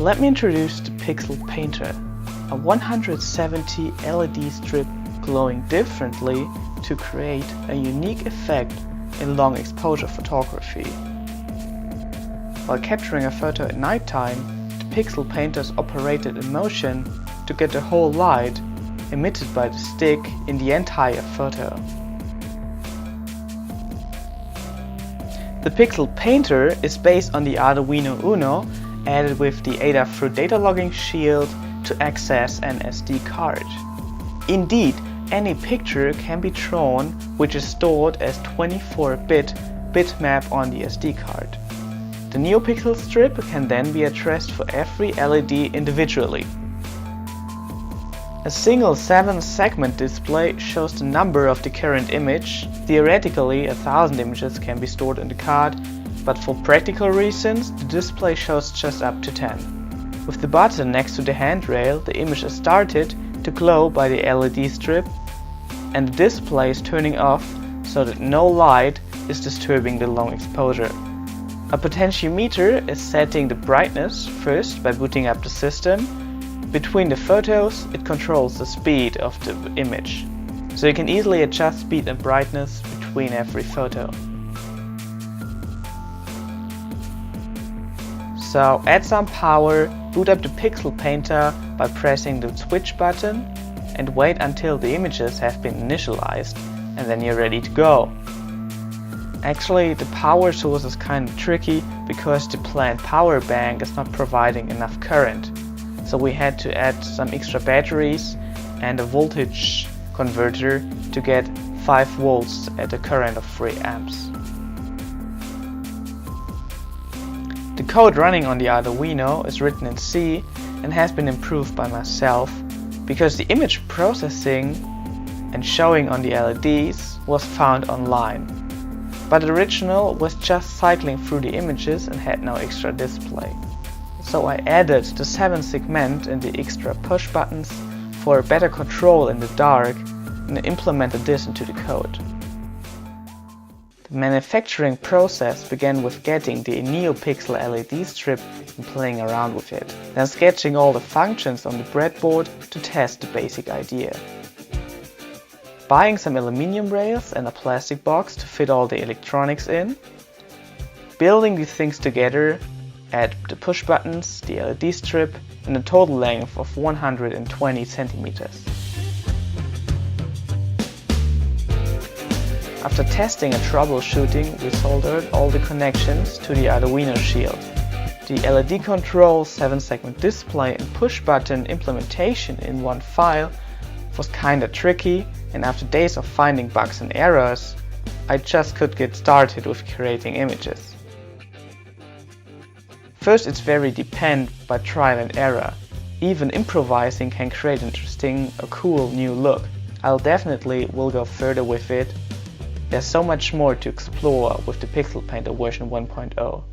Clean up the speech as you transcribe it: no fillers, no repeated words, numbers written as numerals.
Let me introduce the Pixelpainter, a 170 LED strip glowing differently to create a unique effect in long exposure photography. While capturing a photo at nighttime, the Pixelpainter is operated in motion to get the whole light emitted by the stick in the entire photo. The Pixelpainter is based on the Arduino Uno, added with the Adafruit data logging shield to access an SD card. Indeed, any picture can be drawn which is stored as 24-bit bitmap on the SD card. The NeoPixel strip can then be addressed for every LED individually. A single 7-segment display shows the number of the current image. Theoretically, 1000 images can be stored in the card, but for practical reasons, the display shows just up to 10. With the button next to the handrail, the image is started to glow by the LED strip, and the display is turning off so that no light is disturbing the long exposure. A potentiometer is setting the brightness first by booting up the system. Between the photos, it controls the speed of the image, so you can easily adjust speed and brightness between every photo. So add some power, boot up the Pixelpainter by pressing the switch button, and wait until the images have been initialized, and then you're ready to go. Actually, the power source is kind of tricky because the planned power bank is not providing enough current. So we had to add some extra batteries and a voltage converter to get 5 volts at a current of 3 amps. The code running on the Arduino is written in C and has been improved by myself because the image processing and showing on the LEDs was found online. But the original was just cycling through the images and had no extra display. So I added the 7-segment and the extra push buttons for better control in the dark and implemented this into the code. The manufacturing process began with getting the NeoPixel LED strip and playing around with it, then sketching all the functions on the breadboard to test the basic idea. Buying some aluminium rails and a plastic box to fit all the electronics in. Building these things together, add the push buttons, the LED strip, and a total length of 120 centimeters. After testing and troubleshooting, we soldered all the connections to the Arduino shield. The LED control, 7-segment display and push button implementation in one file was kinda tricky, and after days of finding bugs and errors, I just could get started with creating images. First, it's very dependent by trial and error. Even improvising can create interesting or cool new look. I'll definitely will go further with it. There's so much more to explore with the Pixelpainter version 1.0.